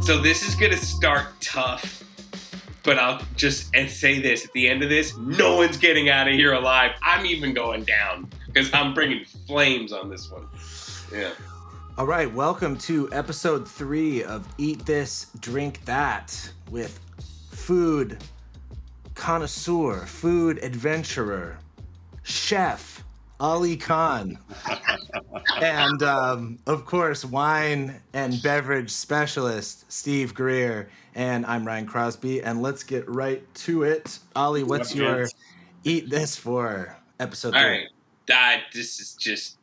So this is going to start tough, but I'll just say this. At the end of this, no one's getting out of here alive. I'm even going down because I'm bringing flames on this one. Yeah. All right, welcome to episode 3 of Eat This, Drink That with food connoisseur, food adventurer, chef Ali Khan, and of course, wine and beverage specialist Steve Greer. And I'm Ryan Crosby, and let's get right to it. Ali, what's your Eat This for episode 3? All right, this is just,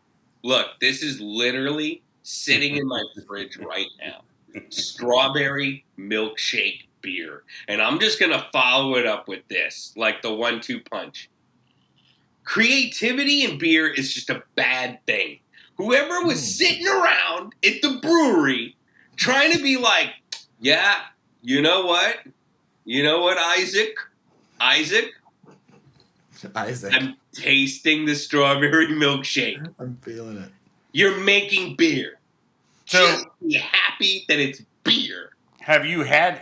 look, this is literally sitting in my fridge right now. Strawberry milkshake beer. And I'm just going to follow it up with this, like the 1-2 punch. Creativity in beer is just a bad thing. Whoever was sitting around at the brewery trying to be like, yeah, you know what? You know what, Isaac? I'm tasting the strawberry milkshake. I'm feeling it. You're making beer. So just be happy that it's beer. Have you had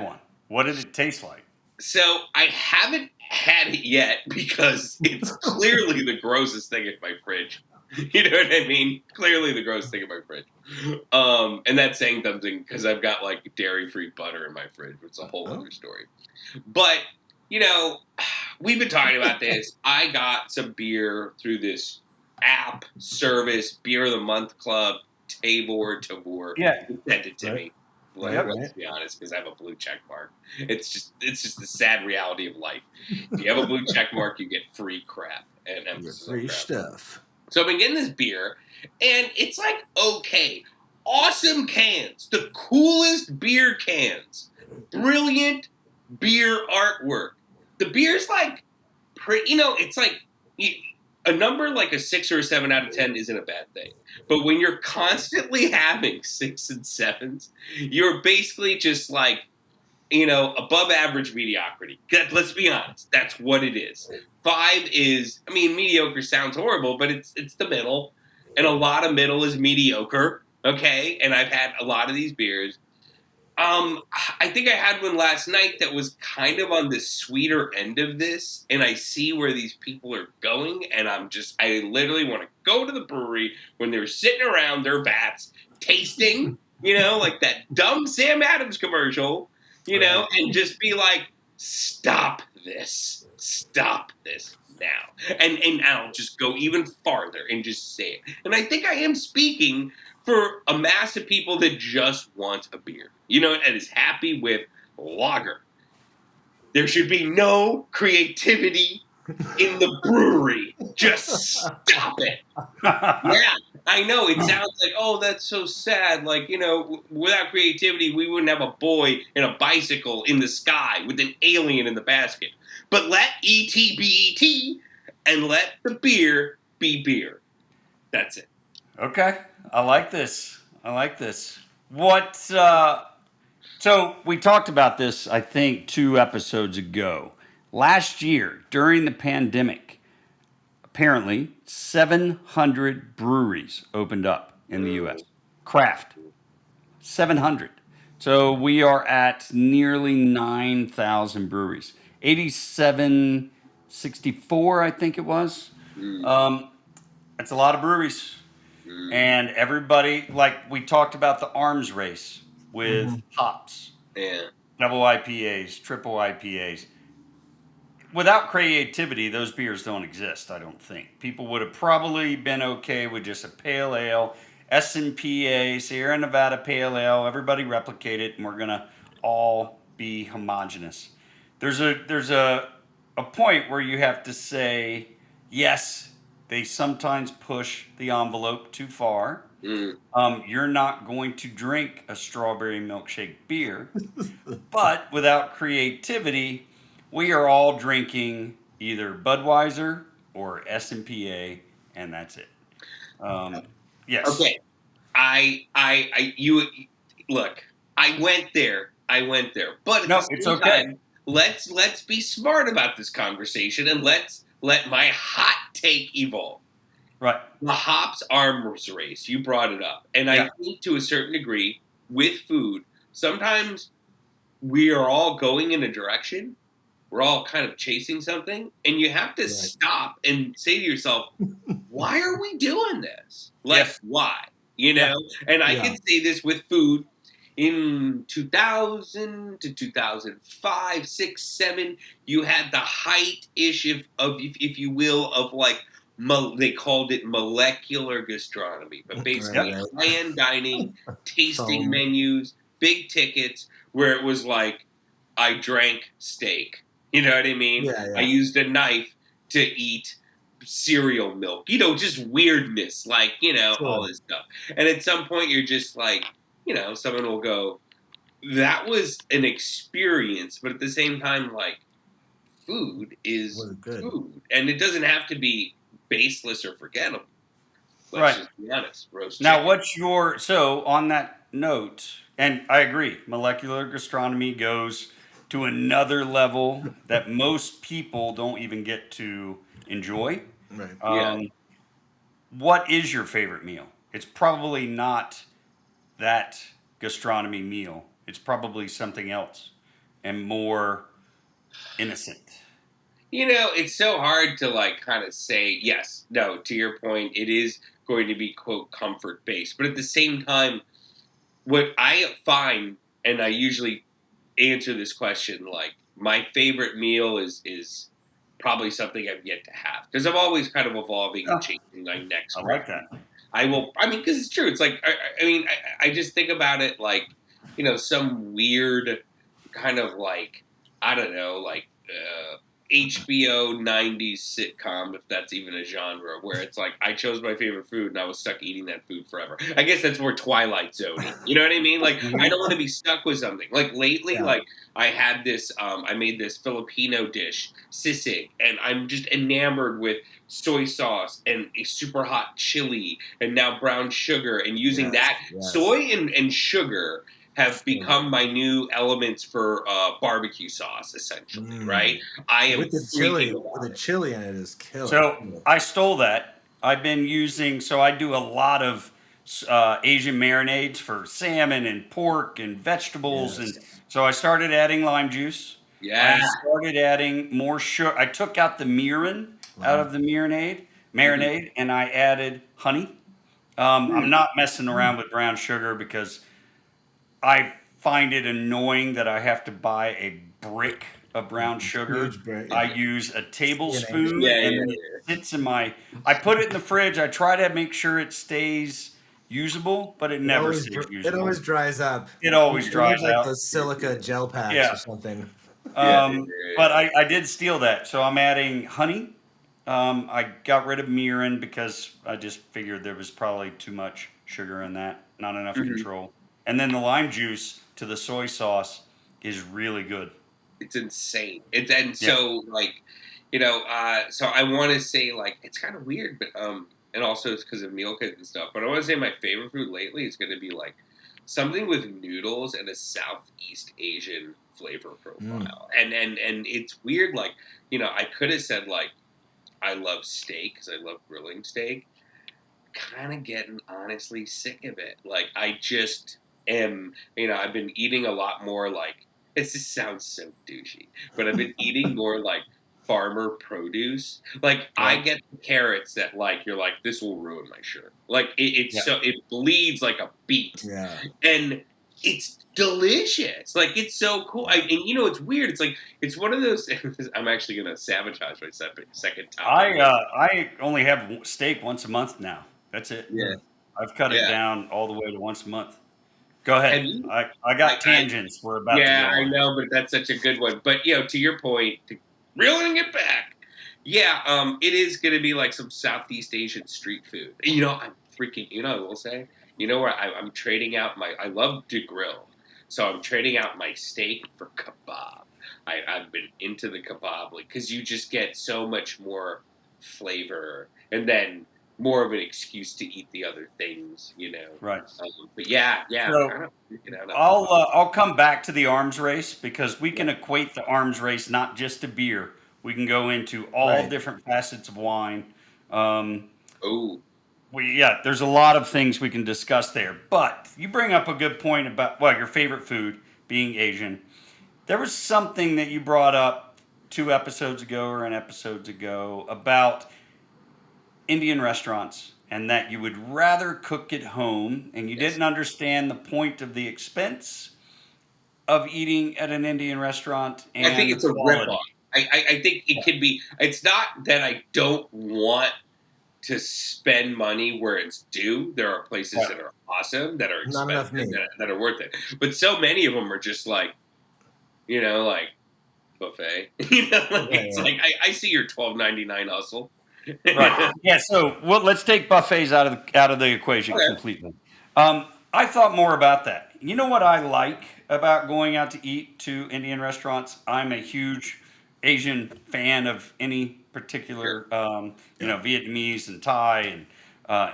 one? What did it taste like? So I haven't had it yet because it's clearly the grossest thing in my fridge. You know what I mean? Clearly the grossest thing in my fridge. And that's saying something because I've got like dairy-free butter in my fridge, which is a whole other story. But, you know, we've been talking about this. I got some beer through this app service, Beer of the Month Club, Tavor. Yeah. Sent it to me. Right. Let's be honest, because I have a blue check mark. It's just the sad reality of life. If you have a blue check mark, you get free crap and emphasis on Free crap. stuff. So I've been getting this beer, and it's like, okay, awesome cans, the coolest beer cans, brilliant beer artwork. The beer's like, it's like a number like a 6 or a 7 out of 10 isn't a bad thing. But when you're constantly having 6 and 7s, you're basically just like, above average mediocrity. Let's be honest. That's what it is. 5 is, mediocre sounds horrible, but it's the middle. And a lot of middle is mediocre. Okay. And I've had a lot of these beers. I think I had one last night that was kind of on the sweeter end of this, and I see where these people are going, and I literally want to go to the brewery when they're sitting around their vats, tasting, like that dumb Sam Adams commercial, and just be like, stop this now. And I'll just go even farther and just say it. And I think I am speaking for a mass of people that just want a beer, and is happy with lager. There should be no creativity in the brewery. Just stop it. Yeah, I know. It sounds like, oh, that's so sad. Like, without creativity, we wouldn't have a boy in a bicycle in the sky with an alien in the basket. But let E.T. be E.T. and let the beer be beer. That's it. Okay. I like this. What, so we talked about this, I think, 2 episodes ago. Last year, during the pandemic, apparently 700 breweries opened up in the U.S. Craft. 700. So we are at nearly 9,000 breweries. 8,764, I think it was. That's a lot of breweries. And everybody, like we talked about the arms race with hops. Yeah. Double IPAs, triple IPAs. Without creativity, those beers don't exist, I don't think. People would have probably been okay with just a pale ale, SNPA, Sierra Nevada Pale Ale, everybody replicate it, and we're going to all be homogenous. There's a point where you have to say, yes, they sometimes push the envelope too far. You're not going to drink a strawberry milkshake beer. But without creativity, we are all drinking either Budweiser or S&PA, and that's it. Yes. Okay. Look, I went there. But no, it's okay. Time, let's be smart about this conversation, and let's let my hot take evolve. Right. The hops arms race, you brought it up. And I think to a certain degree, with food, sometimes we are all going in a direction. We're all kind of chasing something, and you have to stop and say to yourself, why are we doing this? Like, Yes. why? You know? And I can say this with food. In 2000 to 2005, 6, 7, you had the height-ish if you will, of like, they called it molecular gastronomy, but basically high-end dining, tasting menus, big tickets, where it was like, I drank steak. You know what I mean? Yeah. I used a knife to eat cereal milk. You know, just weirdness, like, you know, all this stuff. And at some point, you're just like, you know, someone will go, that was an experience, but at the same time, like, food is food. And it doesn't have to be baseless or forgettable. Let's just be honest. Roast now, chicken. what's your, so on that note, and I agree, molecular gastronomy goes to another level that most people don't even get to enjoy. Right. What is your favorite meal? It's probably not that gastronomy meal. It's probably something else and more innocent. You know, it's so hard to like kind of say yes, no, to your point, it is going to be quote comfort based. But at the same time, what I find, and I usually answer this question like my favorite meal is probably something I've yet to have because I'm always kind of evolving and changing my next. I like that. I will. I mean, because it's true. It's like I mean, I just think about it like you know some weird kind of like I don't know like HBO '90s sitcom if that's even a genre where it's like I chose my favorite food and I was stuck eating that food forever. I guess that's more Twilight Zone. You know what I mean? Like I don't want to be stuck with something. Like lately, like I had this. I made this Filipino dish, sisig, and I'm just enamored with soy sauce and a super hot chili and now brown sugar and using that soy and sugar have become my new elements for barbecue sauce essentially right I am with the chili in it is killer. So I stole that. I've been using, so I do a lot of Asian marinades for salmon and pork and vegetables, and so I started adding lime juice. I started adding more sugar. I took out the mirin out of the marinade, and I added honey. I'm not messing around with brown sugar because I find it annoying that I have to buy a brick of brown sugar. I use a tablespoon and it sits in my. I put it in the fridge. I try to make sure it stays usable, but it never stays usable. It always dries up. It always dries like out. those silica gel packs or something. But I did steal that, so I'm adding honey. I got rid of mirin because I just figured there was probably too much sugar in that, not enough control. And then the lime juice to the soy sauce is really good. It's insane. So like, you know, so I want to say like it's kind of weird, but and also it's because of meal kits and stuff. But I want to say my favorite food lately is going to be like something with noodles and a Southeast Asian flavor profile. And it's weird. Like, you know, I could have said like I love steak because I love grilling steak. Kind of getting honestly sick of it. Like I just am, you know, I've been eating a lot more like, it just sounds so douchey, but I've been eating more like farmer produce. Like I get the carrots that like, you're like, this will ruin my shirt. Like it bleeds like a beet. Yeah. And it's delicious. Like it's so cool. And you know, it's weird. It's like, it's one of those, I'm actually going to sabotage my second time. I only have steak once a month now. That's it. Yeah. I've cut it down all the way to once a month. Go ahead. I got tangents. We're about to go I know, but that's such a good one. But, you know, to your point, reeling it back, it is going to be like some Southeast Asian street food. You know, I'm freaking, you know, I will say, you know where I'm trading out I love to grill. So I'm trading out my steak for kebab. I've been into the kebab because you just get so much more flavor and then more of an excuse to eat the other things, you know. Right. But yeah. So I'll come back to the arms race because we can equate the arms race not just to beer. We can go into all different facets of wine. There's a lot of things we can discuss there. But you bring up a good point about, well, your favorite food being Asian. There was something that you brought up 2 episodes ago or an episodes ago about Indian restaurants and that you would rather cook at home and you Yes. didn't understand the point of the expense of eating at an Indian restaurant I think and it's the a ripoff. quality. I think it can be. It's not that I don't want to spend money where it's due. There are places Right. that are awesome, that are Not enough expensive, meat. that are worth it. But so many of them are just like, like buffet. It's Yeah. like I see your $12.99 hustle. Right. Yeah. So let's take buffets out of the equation Okay. completely. I thought more about that. You know what I like about going out to eat to Indian restaurants? I'm a huge Asian fan of any particular, Sure. Vietnamese and Thai and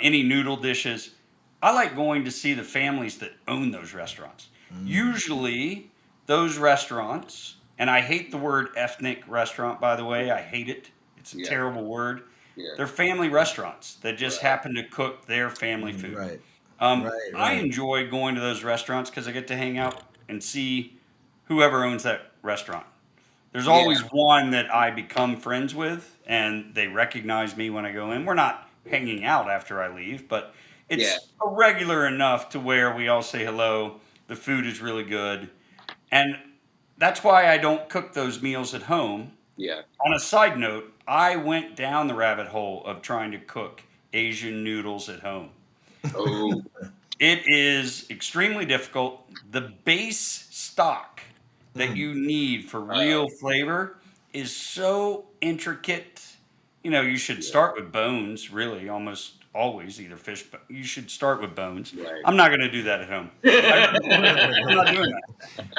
any noodle dishes. I like going to see the families that own those restaurants. Usually, those restaurants, and I hate the word ethnic restaurant, by the way. I hate it. It's a Yeah. terrible word. Yeah. They're family restaurants that just Right. happen to cook their family food. Right. I Right. enjoy going to those restaurants because I get to hang out and see whoever owns that restaurant. There's Yeah. always one that I become friends with, and they recognize me when I go in. We're not hanging out after I leave, but Yeah. it's regular enough to where we all say hello. The food is really good, and that's why I don't cook those meals at home. Yeah. On a side note, I went down the rabbit hole of trying to cook Asian noodles at home. Oh. It is extremely difficult. The base stock that you need for real flavor is so intricate. You should Yeah. start with bones, really, almost always, either fish, but you should start with bones. Right. I'm not going to do that at home. I'm not doing that.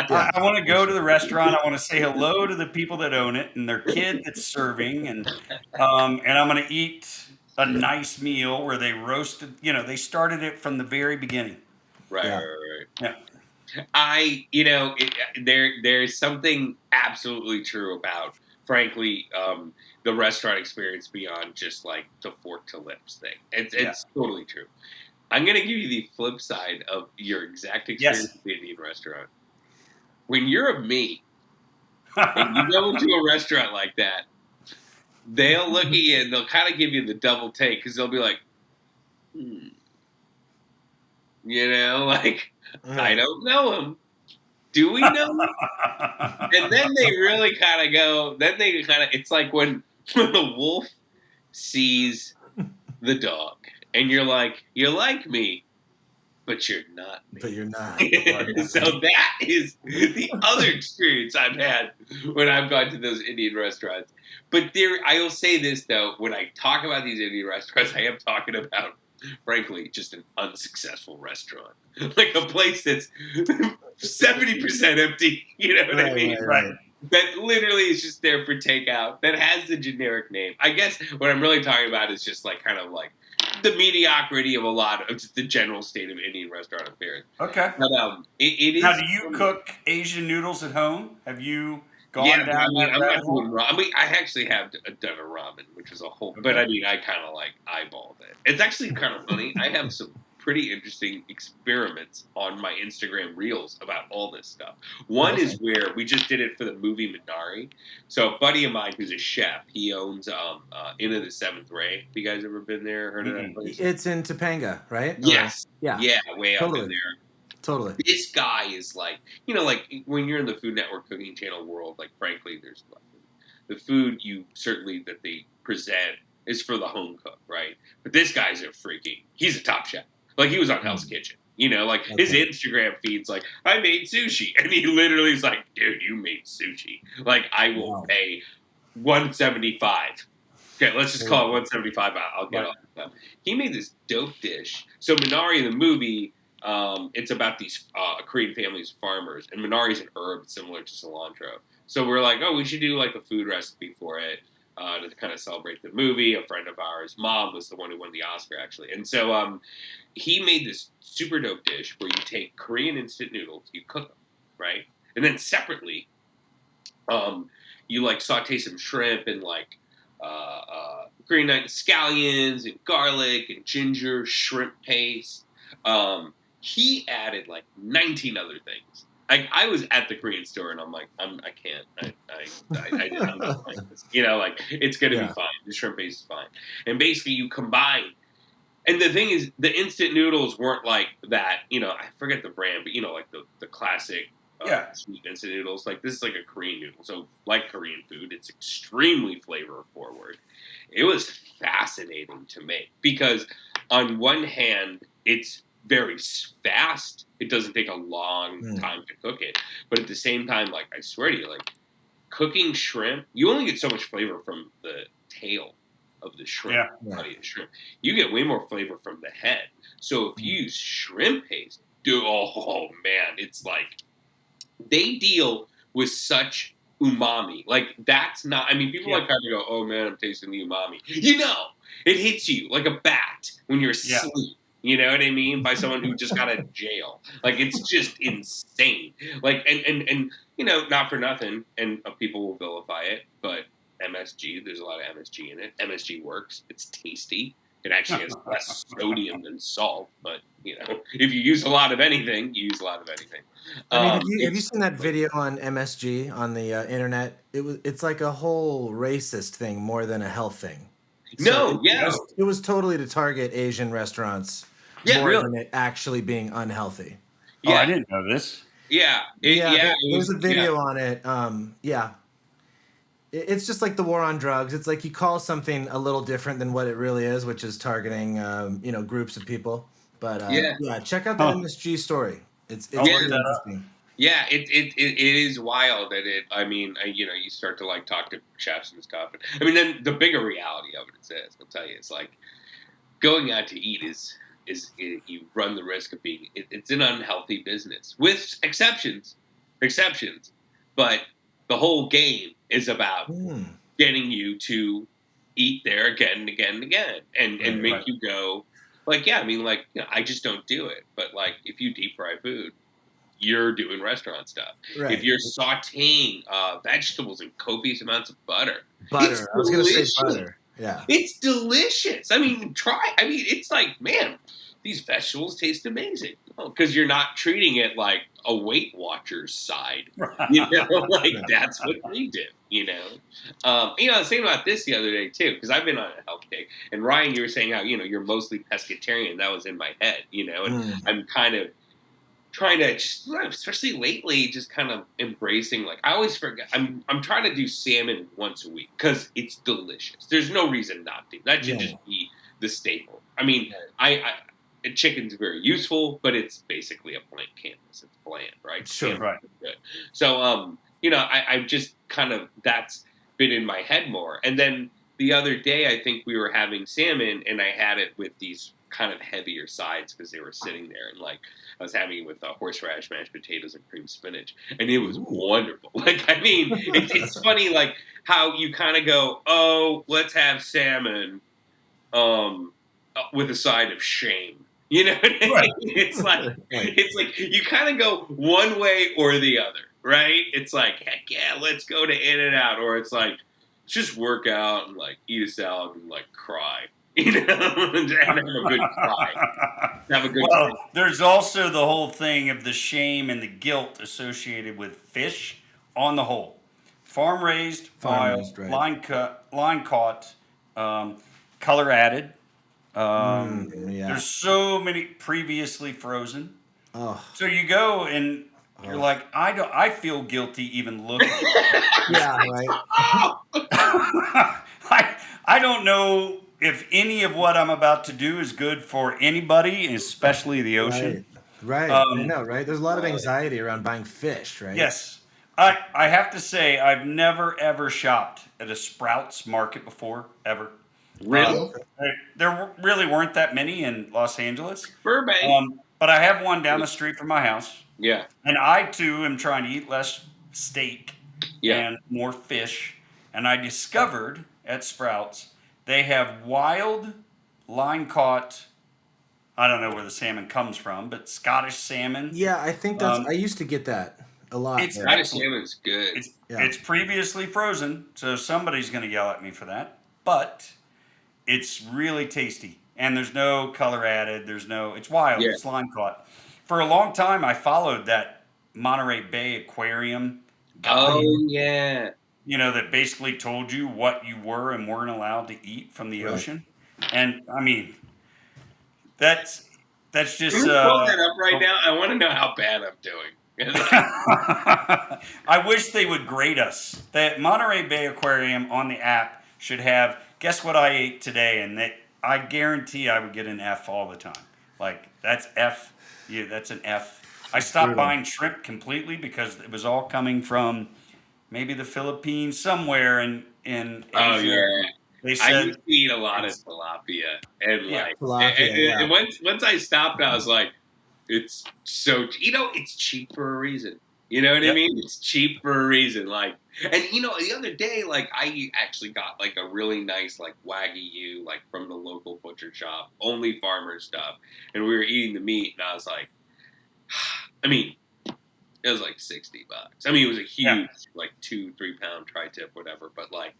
Yeah. I want to go to the restaurant. I want to say hello to the people that own it and their kid that's serving, and I'm going to eat a nice meal where they roasted. They started it from the very beginning. Right. Yeah. Right. Yeah, There's something absolutely true about, frankly, the restaurant experience beyond just like the fork to lips thing. It's totally true. I'm gonna give you the flip side of your exact experience Yes. at the Indian restaurant. When you're a me and you go into a restaurant like that, they'll look at you and they'll kind of give you the double take because they'll be like, like, I don't know him. Do we know him? And then they really kind of go. Then they kind of. It's like when the wolf sees the dog, and you're like me, but you're not me. But you're not. So that is the other experience I've had when I've gone to those Indian restaurants. But I will say this though: when I talk about these Indian restaurants, I am talking about, frankly, just an unsuccessful restaurant, like a place that's 70% empty. You know what I mean? Right. That literally is just there for takeout. That has the generic name. I guess what I'm really talking about is just like kind of like the mediocrity of a lot of just the general state of Indian restaurant affairs. Okay. But it is. Now, do you cook Asian noodles at home? Have you gone Yeah, down but I mean, that I'm rabbit not hole? doing ramen. I mean, I actually have done a ramen, which was a whole. Okay. But I mean, I kind of like eyeballed it. It's actually kind of funny. I have some pretty interesting experiments on my Instagram reels about all this stuff. One is where we just did it for the movie Minari. So a buddy of mine who's a chef, he owns Into the Seventh Ray. Have you guys ever been there? Heard of that place? It's in Topanga, right? Yes. Yeah. Yeah, way up Totally. in there. Totally. This guy is like, like when you're in the Food Network Cooking Channel world, like frankly, there's nothing. The food that they present is for the home cook, right? But this guy's he's a top chef. Like he was on Hell's Kitchen, like his Instagram feed's like, I made sushi. And he literally is like, dude, you made sushi. Like I will pay $175. Okay, let's just call it $175. I'll get all that stuff. He made this dope dish. So Minari in the movie, it's about these Korean families, farmers, and Minari is an herb similar to cilantro. So we're like, we should do like a food recipe for it to kind of celebrate the movie. A friend of ours, mom, was the one who won the Oscar actually, and so he made this super dope dish where you take Korean instant noodles, you cook them, right, and then separately, you like saute some shrimp and like green onion scallions and garlic and ginger, shrimp paste. He added like 19 other things. I was at the Korean store and I'm like, I can't. I'm not playing this. Like it's gonna be fine. The shrimp paste is fine. And basically you combine. And the thing is, the instant noodles weren't like that. I forget the brand, but like the classic sweet instant noodles. Like this is like a Korean noodle, so like Korean food, it's extremely flavor forward. It was fascinating to make because on one hand, it's very fast. It doesn't take a long time to cook it, but at the same time, like I swear to you, like cooking shrimp, you only get so much flavor from the tail of the shrimp, body of shrimp. You get way more flavor from the head. So if you use shrimp paste, oh man, it's like they deal with such umami. Like that's not. I mean, people like kind of go, "Oh man, I'm tasting the umami." It hits you like a bat when you're asleep. You know what I mean? By someone who just got out of jail. Like it's just insane. Like and not for nothing, and people will vilify it, but MSG, there's a lot of MSG in it. MSG works. It's tasty. It actually has less sodium than salt, but if you use a lot of anything, you use a lot of anything. I mean, have you seen that video on MSG on the internet? It's like a whole racist thing more than a health thing. So it was totally to target Asian restaurants more than it actually being unhealthy. Yeah, I didn't know this. There's a video on it. It's just like the war on drugs. It's like you call something a little different than what it really is, which is targeting groups of people. But check out the MSG story. It's really interesting. Yeah, it is wild that you start to like talk to chefs and stuff. I mean, then the bigger reality of it is this. I'll tell you, it's like going out to eat is you run the risk of being. It's an unhealthy business with exceptions, but the whole game is about getting you to eat there again and again and again, and make you go like, I just don't do it. But like, if you deep fry food, you're doing restaurant stuff. Right. If you're sautéing vegetables in copious amounts of butter. I was going to say butter. Yeah. It's delicious. I mean, it's like, man, these vegetables taste amazing. Because you're not treating it like a Weight Watchers side. That's what they do, I was thinking about this the other day, too, because I've been on a health kick. And Ryan, you were saying how, you're mostly pescatarian. That was in my head, and I'm kind of trying to, especially lately, just kind of embracing, like, I always forget, I'm trying to do salmon once a week because it's delicious. There's no reason not to. That should just be the staple. I mean, chicken's very useful, but it's basically a blank canvas. It's bland, right? Sure, right. Good. So, I've just kind of, that's been in my head more. And then the other day, I think we were having salmon, and I had it with these kind of heavier sides because they were sitting there, and like I was having it with horseradish, mashed potatoes, and cream spinach, and it was wonderful. Like, I mean, it's funny, like how you kind of go, oh, let's have salmon, with a side of shame. You know what I mean? Right. It's like you kind of go one way or the other, right? It's like, heck yeah, let's go to In-N-Out, or it's like, just work out and like eat a salad and like cry. And have a good cry. There's also the whole thing of the shame and the guilt associated with fish on the whole. Farm raised, wild, line caught, color added. There's so many previously frozen. Oh. So you go and you're like, I feel guilty even looking. Yeah, right. I don't know if any of what I'm about to do is good for anybody, especially the ocean. Right. I know, right? There's a lot of anxiety around buying fish, right? Yes. I have to say, I've never, ever shopped at a Sprouts market before, ever. Really? There really weren't that many in Los Angeles. Burbank. But I have one down the street from my house. Yeah. And I, too, am trying to eat less steak and more fish. And I discovered at Sprouts they have wild, line-caught, I don't know where the salmon comes from, but Scottish salmon. Yeah, I think that's, I used to get that a lot. Scottish salmon's good. It's previously frozen, so somebody's going to yell at me for that. But It's really tasty, and there's no color added. It's wild. Yeah. It's line caught. For a long time, I followed that Monterey Bay Aquarium guide. Oh yeah. That basically told you what you were and weren't allowed to eat from the Right. ocean. And I mean, that's Can just. we pull that up right now? I want to know how bad I'm doing. I wish they would grade us. That Monterey Bay Aquarium on the app should have, guess what I ate today, and I guarantee I would get an F all the time. Like that's F. Yeah, that's an F. I stopped buying shrimp completely because it was all coming from maybe the Philippines, somewhere in Asia. Oh yeah. They I said used to eat a lot of tilapia, and yeah. and once I stopped, I was like, it's so it's cheap for a reason. You know what I Yep. mean? It's cheap for a reason. Like, and the other day, like I actually got like a really nice like wagyu like from the local butcher shop, only farmer stuff, and we were eating the meat, and I was like, I mean, it was like $60. I mean, it was a huge like 2-3 pound tri-tip, whatever, but like.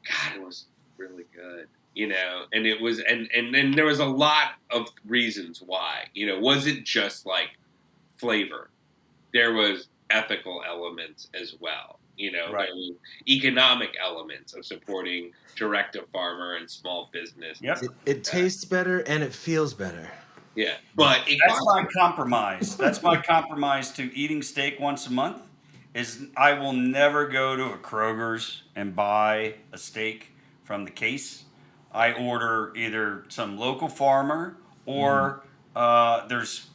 God, it was really good, and it was, and then there was a lot of reasons why, wasn't just like flavor. There was ethical elements as well, there Right. was economic elements of supporting direct-to-farmer and small business. Yep. It tastes better and it feels better. Yeah, but That's my compromise. That's my compromise to eating steak once a month. Is I will never go to a Kroger's and buy a steak from the case. I order either some local farmer or there's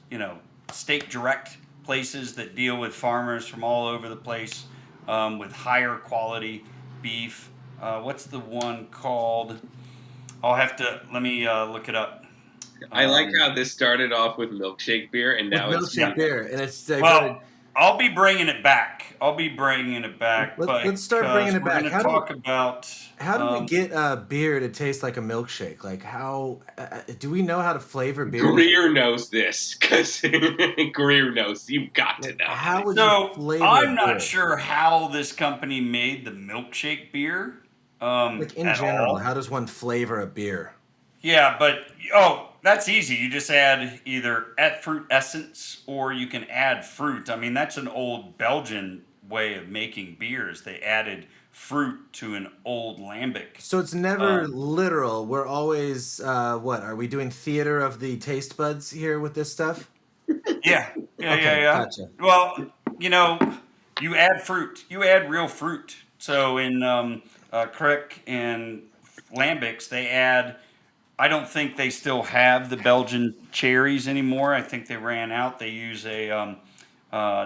steak direct places that deal with farmers from all over the place with higher quality beef. What's the one called? Let me look it up. I like how this started off with milkshake beer, and now it's milkshake beer, and it's Well, I'll be bringing it back. Let's start bringing it back. We're going to talk about how do we get beer to taste like a milkshake? Like how do we know how to flavor beer? Greer knows this because Greer knows. You've got to know. How would you flavor I'm beer? not sure how this company made the milkshake beer. Like in at general, all. how does one flavor a beer? Yeah, but that's easy. You just add either fruit essence or you can add fruit. I mean, that's an old Belgian way of making beers. They added fruit to an old lambic. So it's never literal. We're always what? Are we doing theater of the taste buds here with this stuff? Yeah. Okay, gotcha. Well, you add fruit. You add real fruit. So in Crick and lambics, they add. I don't think they still have the Belgian cherries anymore. I think they ran out. They use a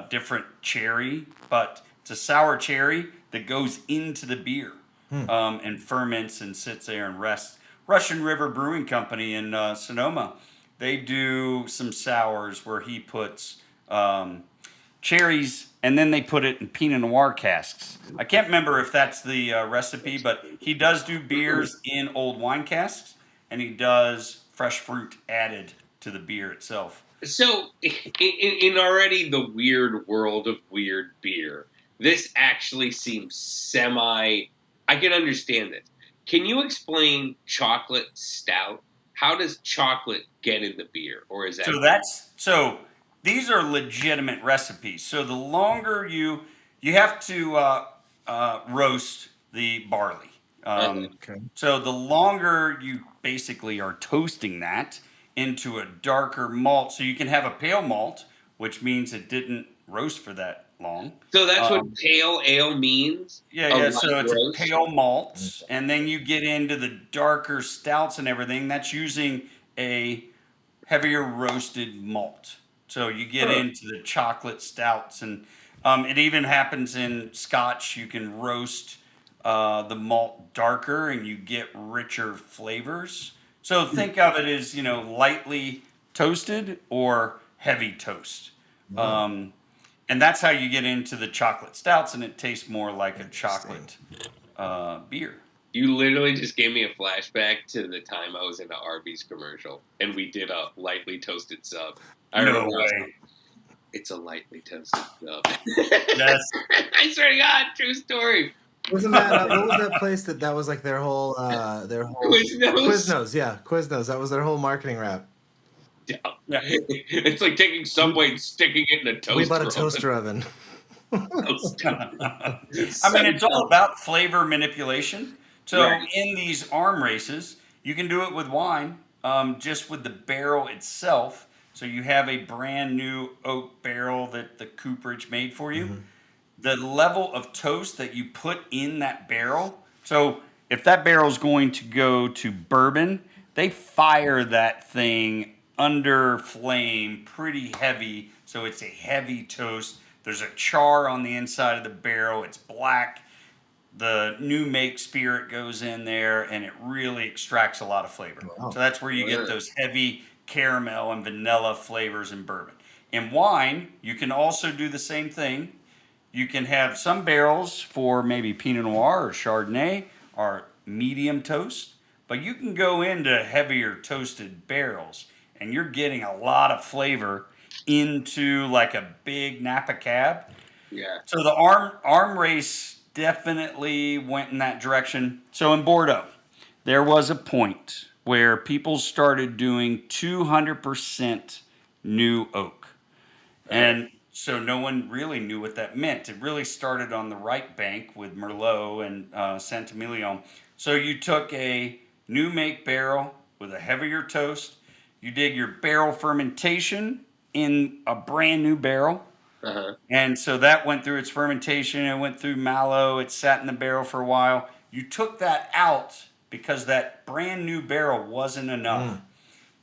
different cherry, but it's a sour cherry that goes into the beer and ferments and sits there and rests. Russian River Brewing Company in Sonoma, they do some sours where he puts cherries and then they put it in Pinot Noir casks. I can't remember if that's the recipe, but he does do beers in old wine casks. And he does fresh fruit added to the beer itself. So, in already the weird world of weird beer, this actually seems I can understand this. Can you explain chocolate stout? How does chocolate get in the beer, or is that so? These are legitimate recipes. So the longer you have to roast the barley. Okay. So the longer you basically are toasting that into a darker malt, so you can have a pale malt, which means it didn't roast for that long. So that's what pale ale means? Yeah. So it's a pale malt, and then you get into the darker stouts and everything. That's using a heavier roasted malt. So you get into the chocolate stouts, and it even happens in Scotch. You can roast the malt darker and you get richer flavors. So think of it as, lightly toasted or heavy toast. And that's how you get into the chocolate stouts, and it tastes more like a chocolate beer. You literally just gave me a flashback to the time I was in an Arby's commercial and we did a lightly toasted sub. No way. It's a lightly toasted sub. Yes. I swear to God, true story. Wasn't that what was that place that was like their whole Quiznos? Quiznos? Yeah, Quiznos. That was their whole marketing wrap. Yeah. Yeah. It's like taking Subway and sticking it in a toaster We bought a oven. toaster oven. I mean, it's all about flavor manipulation. So Right. in these arm races, you can do it with wine, just with the barrel itself. So you have a brand new oak barrel that the cooperage made for you. Mm-hmm. The level of toast that you put in that barrel. So if that barrel is going to go to bourbon, they fire that thing under flame pretty heavy. So it's a heavy toast. There's a char on the inside of the barrel. It's black. The new make spirit goes in there and it really extracts a lot of flavor. Wow. So that's where you Yeah. get those heavy caramel and vanilla flavors in bourbon. In wine, you can also do the same thing. You can have some barrels for maybe Pinot Noir or Chardonnay or medium toast, but you can go into heavier toasted barrels and you're getting a lot of flavor into like a big Napa cab. Yeah. So the arm race definitely went in that direction. So in Bordeaux, there was a point where people started doing 200% new oak. And so no one really knew what that meant. It really started on the right bank with Merlot and Saint-Emilion. So you took a new make barrel with a heavier toast. You did your barrel fermentation in a brand new barrel. Uh-huh. And so that went through its fermentation. It went through mallow. It sat in the barrel for a while. You took that out because that brand new barrel wasn't enough.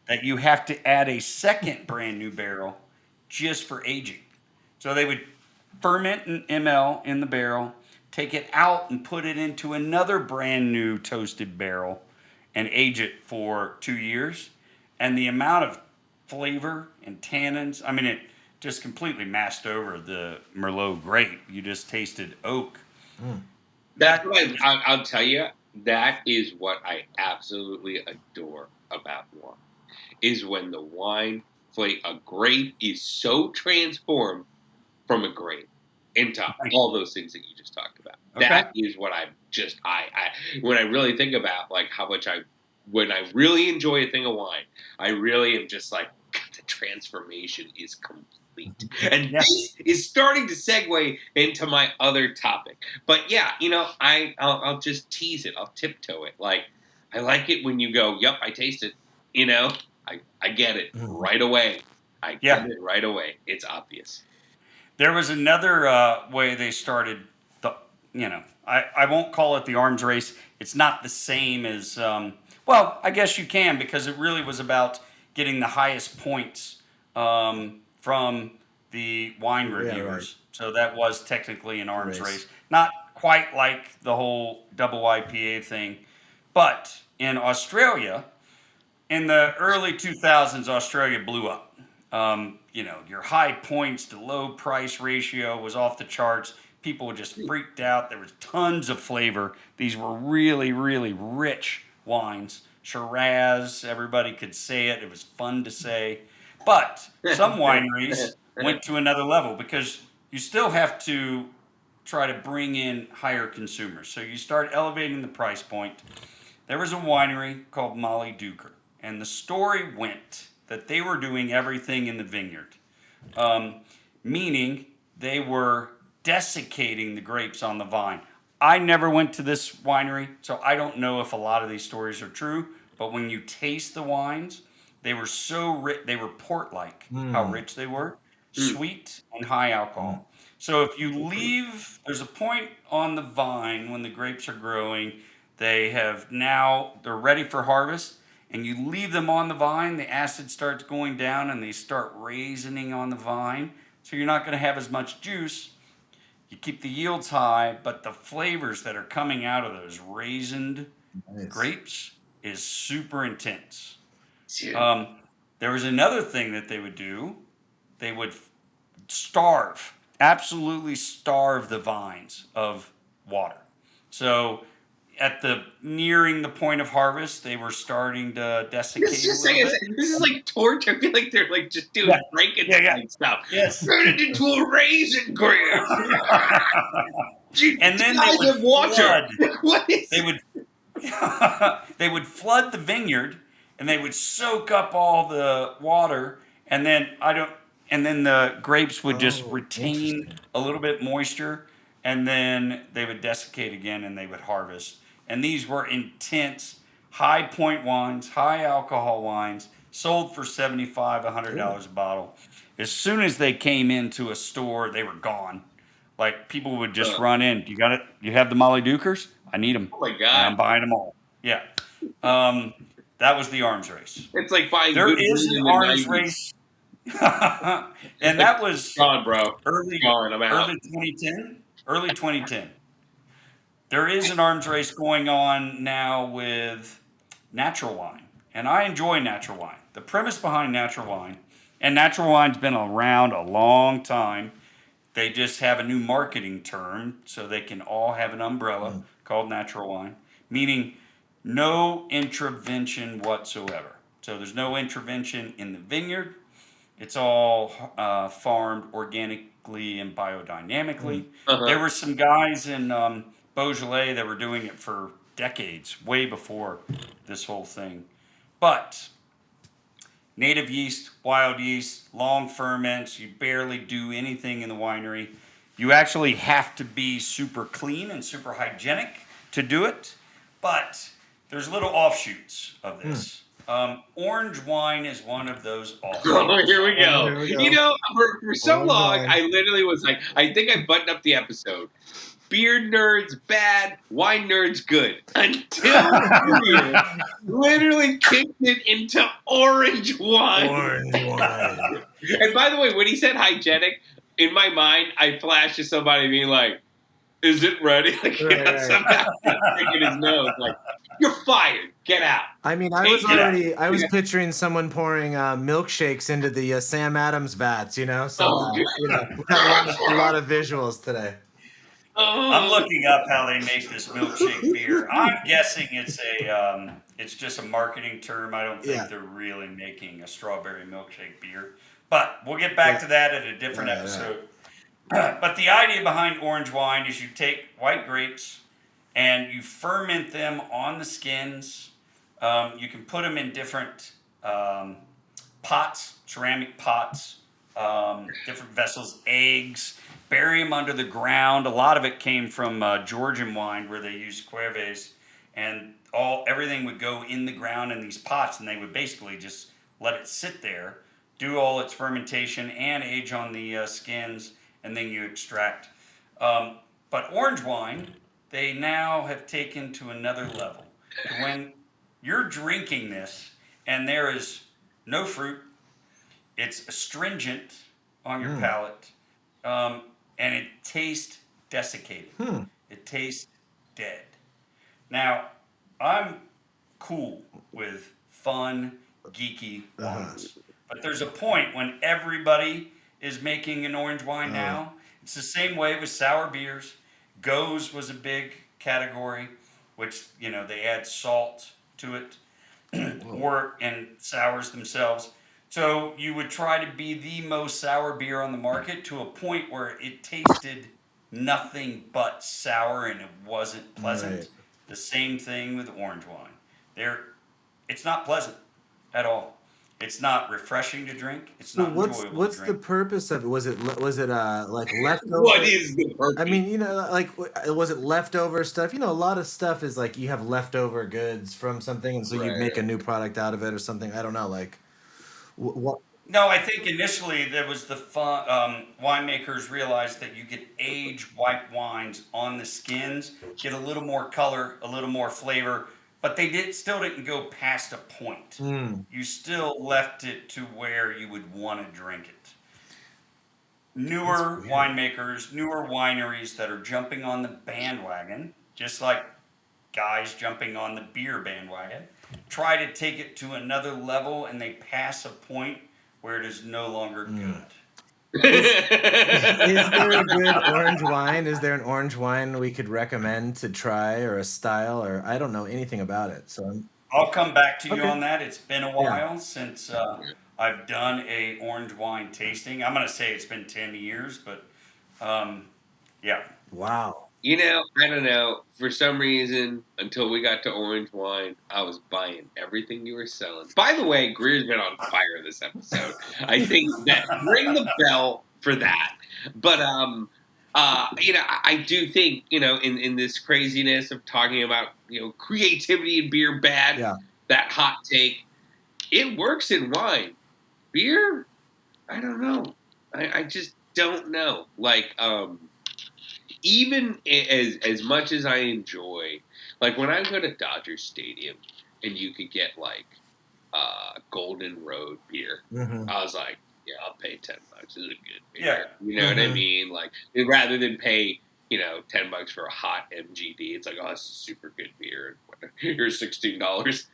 That you have to add a second brand new barrel just for aging. So they would ferment an ml in the barrel, take it out and put it into another brand new toasted barrel and age it for 2 years. And the amount of flavor and tannins, I mean, it just completely masked over the Merlot grape. You just tasted oak. That's what I'll tell you. That is what I absolutely adore about wine. Is when the wine, a grape is so transformed from a grape into all those things that you just talked about. Okay. That is what I when I really think about like how much when I really enjoy a thing of wine, I really am just like, God, the transformation is complete. And Yeah. this is starting to segue into my other topic. But yeah, I'll just tease it. I'll tiptoe it. Like, I like it when you go, yep, I taste it. I get it right away. I get it right away. It's obvious. There was another way they started I won't call it the arms race. It's not the same as, well, I guess you can because it really was about getting the highest points from the wine reviewers. Right. So that was technically an arms Race. race. Not quite like the whole double IPA thing. But in Australia, in the early 2000s, Australia blew up. Your high points to low price ratio was off the charts. People were just freaked out. There was tons of flavor. These were really, really rich wines. Shiraz, everybody could say it. It was fun to say. But some wineries went to another level because you still have to try to bring in higher consumers. So you start elevating the price point. There was a winery called Molly Duker, and the story went that they were doing everything in the vineyard, meaning they were desiccating the grapes on the vine. I never went to this winery, so I don't know if a lot of these stories are true, but when you taste the wines, they were so rich, they were port-like, how rich they were, sweet and high alcohol. So if you leave, there's a point on the vine when the grapes are growing, they're ready for harvest, and you leave them on the vine, the acid starts going down and they start raisining on the vine. So you're not going to have as much juice. You keep the yields high, but the flavors that are coming out of those raisined grapes is super intense. There was another thing that they would do. They would absolutely starve the vines of water. So nearing the point of harvest, they were starting to desiccate a little bit. This is like torture. I feel like they're like just doing Frankenstein stuff. Yes. Turn it into a raisin grape. And then they Guys would have water. flood. What is They would they would flood the vineyard, and they would soak up all the water, and then the grapes would just retain interesting. a little bit moisture, and then they would desiccate again, and they would harvest. And these were intense, high point wines, high alcohol wines, sold for $75, $100 a bottle. As soon as they came into a store, they were gone. Like people would just run in. You got it? You have the Molly Dukers? I need them. Oh my And God. I'm buying them all. Yeah. That was the arms race. It's like buying There good is weed an in the arms 90s. race. And that was Gone, bro. early Gone. I'm out. early 2010. Early 2010. There is an arms race going on now with natural wine. And I enjoy natural wine. The premise behind natural wine, and natural wine's been around a long time. They just have a new marketing term so they can all have an umbrella called natural wine, meaning no intervention whatsoever. So there's no intervention in the vineyard. It's all farmed organically and biodynamically. There were some guys in Beaujolais that were doing it for decades, way before this whole thing. But native yeast, wild yeast, long ferments, you barely do anything in the winery. You actually have to be super clean and super hygienic to do it, but there's little offshoots of this. Orange wine is one of those offshoots. Oh, here we go. Here we go. You know, for so Orange long, wine. I literally was like, I think I buttoned up the episode. Beer nerds bad, wine nerds good. Until you literally kicked it into orange wine. Orange wine. And by the way, when he said hygienic, in my mind, I flashed to somebody being like, "Is it ready?" Like, Right. somehow sticking his nose, like, "You're fired. Get out." I mean, I was picturing someone pouring milkshakes into the Sam Adams vats, you know? So, we got a lot of visuals today. I'm looking up how they make this milkshake beer. I'm guessing it's just a marketing term. I don't think they're really making a strawberry milkshake beer. But we'll get back to that at a different episode. But the idea behind orange wine is you take white grapes and you ferment them on the skins. You can put them in different pots, ceramic pots, different vessels, eggs. Bury them under the ground. A lot of it came from Georgian wine where they used cueves, and everything would go in the ground in these pots, and they would basically just let it sit there, do all its fermentation and age on the skins, and then you extract. But orange wine, they now have taken to another level. When you're drinking this, and there is no fruit, it's astringent on your palate. And it tastes desiccated. It tastes dead. Now, I'm cool with fun, geeky wines. But there's a point when everybody is making an orange wine now. It's the same way with sour beers. Goes was a big category, which, they add salt to it, and sours themselves. So you would try to be the most sour beer on the market to a point where it tasted nothing but sour and it wasn't pleasant. Right. The same thing with orange wine. It's not pleasant at all. It's not refreshing to drink. It's not enjoyable to drink. What's the purpose of it? Was it like leftover? What is the purpose? I mean, like, was it leftover stuff? A lot of stuff is like you have leftover goods from something, and so you make a new product out of it or something. I don't know, like. What? No, I think initially there was the fun. Winemakers realized that you could age white wines on the skins, get a little more color, a little more flavor, but they still didn't go past a point. You still left it to where you would want to drink it. Newer winemakers, newer wineries that are jumping on the bandwagon, just like guys jumping on the beer bandwagon, try to take it to another level, and they pass a point where it is no longer good. Is there a good orange wine? Is there an orange wine we could recommend to try, or a style, or I don't know anything about it. So I'll come back to you on that. It's been a while since I've done a orange wine tasting. I'm going to say it's been 10 years, but yeah. Wow. I don't know. For some reason, until we got to orange wine, I was buying everything you were selling. By the way, Greer's been on fire this episode. I think that ring the bell for that. But I do think in this craziness of talking about creativity in beer bad, Yeah. that hot take, it works in wine. Beer, I don't know. I just don't know. Like even as much as I enjoy, like when I go to Dodger Stadium and you could get like Golden Road beer, Mm-hmm. I was like, yeah, I'll pay $10. This is a good beer. Yeah. You know what I Mhm. mean? Like rather than pay $10 for a hot MGD, it's like, oh, it's a super good beer. Here's $16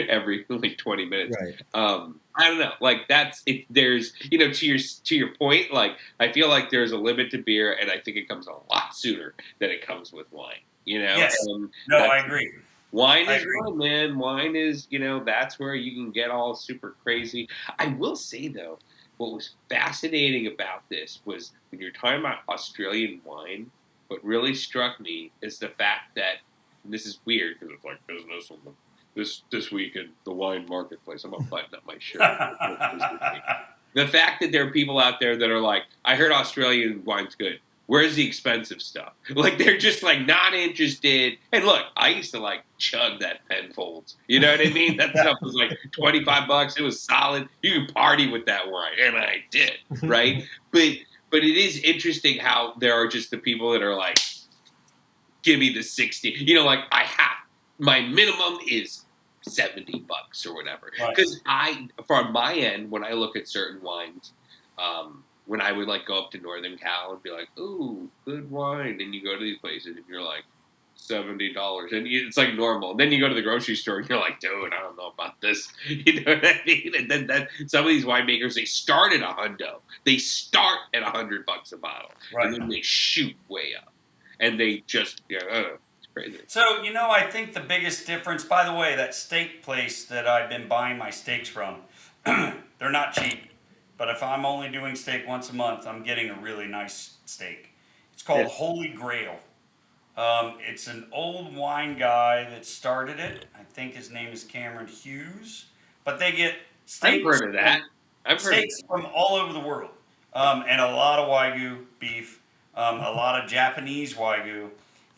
every like 20 minutes. Right. I don't know. Like that's it. There's to your point. Like I feel like there's a limit to beer, and I think it comes a lot sooner than it comes with wine. Yes. And No, I agree. wine I is agree. fun, man. Wine is that's where you can get all super crazy. I will say though, what was fascinating about this was when you're talking about Australian wine. What really struck me is the fact that and this is weird because it's like business on this week in the wine marketplace. I'm gonna button up my shirt. The fact that there are people out there that are like, I heard Australian wine's good. Where's the expensive stuff? Like they're just like not interested. And look, I used to like chug that Penfolds. You know what I mean? That stuff was like $25. It was solid. You could party with that wine, and I did, right? But it is interesting how there are just the people that are like, give me the 60. Like I have my minimum is $70 or whatever. Right. Because from my end, when I look at certain wines, when I would like go up to Northern Cal and be like, "Ooh, good wine," and you go to these places and you're like, $70, and it's like normal. And then you go to the grocery store and you're like, "Dude, I don't know about this." You know what I mean? And then some of these winemakers, they start at $100. They start at $100 a bottle, Right. and then they shoot way up, and they just I don't know. It's crazy. So, I think the biggest difference, by the way, that steak place that I've been buying my steaks from, they're not cheap. But if I'm only doing steak once a month, I'm getting a really nice steak. It's called Yeah. Holy Grail. It's an old wine guy that started it. I think his name is Cameron Hughes. But they get I've steaks heard of that. steaks from all over the world, and a lot of Wagyu beef, a lot of Japanese Wagyu.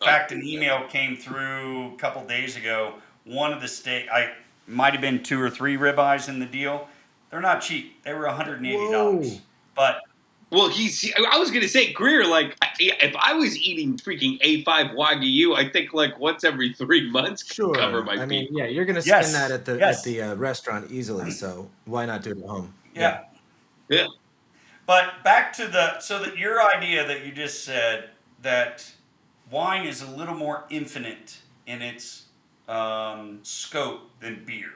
In fact, an email came through a couple days ago. One of the I might have been 2 or 3 ribeyes in the deal. They're not cheap. They were $180. Whoa. But Well, I was gonna say Greer. Like, if I was eating freaking A5 Wagyu, I think like once every 3 months could cover Sure. my I mean, beef. yeah, you're gonna spend yes, that at the yes, restaurant easily. So why not do it at home? yeah. Yeah. But back to that your idea that you just said that wine is a little more infinite in its scope than beer.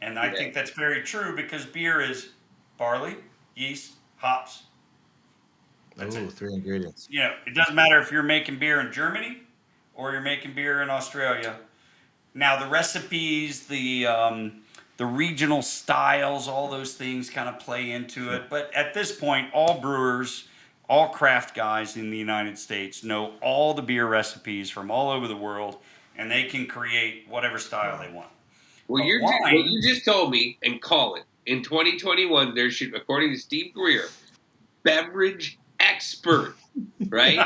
And I think that's very true because beer is barley, yeast, hops. That's Ooh, it. 3 ingredients. It doesn't matter if you're making beer in Germany or you're making beer in Australia. Now the recipes, the regional styles, all those things kind of play into it. But at this point, all brewers, all craft guys in the United States know all the beer recipes from all over the world, and they can create whatever style they want. Well, But what wine, you just told me, and call it in 2021. There should, according to Steve Greer, beverage expert, right?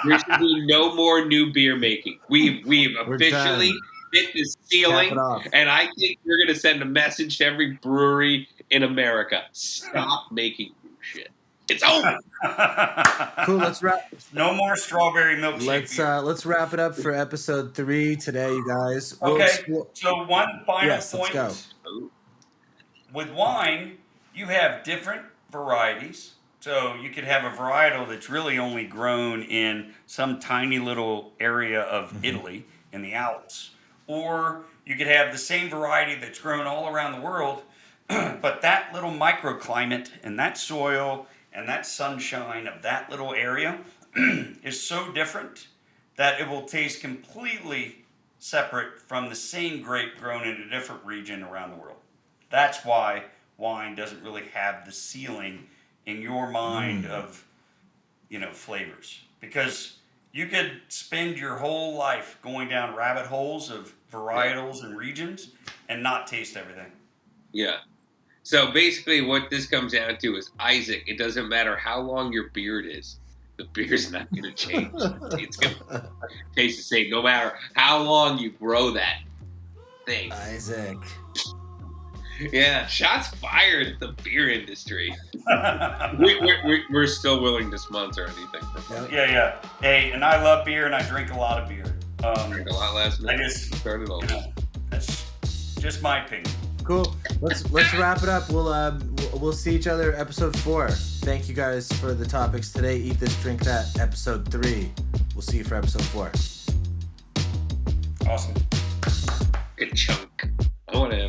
There should be no more new beer making. We've We're done. officially hit the Cap it ceiling, off. and I think we're gonna send a message to every brewery in America: stop making new shit. It's over. Cool. Let's wrap. no more strawberry milkshake beer. Let's wrap it up for episode 3 today, you guys. We'll Okay, explore. so one final Yes, let's point. go. With wine, you have different varieties. So you could have a varietal that's really only grown in some tiny little area of Italy in the Alps. Or you could have the same variety that's grown all around the world, but that little microclimate and that soil and that sunshine of that little area is so different that it will taste completely separate from the same grape grown in a different region around the world. That's why wine doesn't really have the ceiling in your mind of flavors, because You could spend your whole life going down rabbit holes of varietals and regions and not taste everything. Yeah. So basically, what this comes down to is, Isaac, it doesn't matter how long your beard is, the beer's not going to change. It's going to taste the same, no matter how long you grow that thing. Isaac. Yeah, shots fired at the beer industry. We're still willing to sponsor anything. Yeah. Hey, and I love beer, and I drink a lot of beer. Drink a lot last night. I just started all. That's just my opinion. Cool. Let's wrap it up. We'll see each other episode 4. Thank you guys for the topics today. Eat This, Drink That, episode 3. We'll see you for episode 4. Awesome. Good chunk. I want to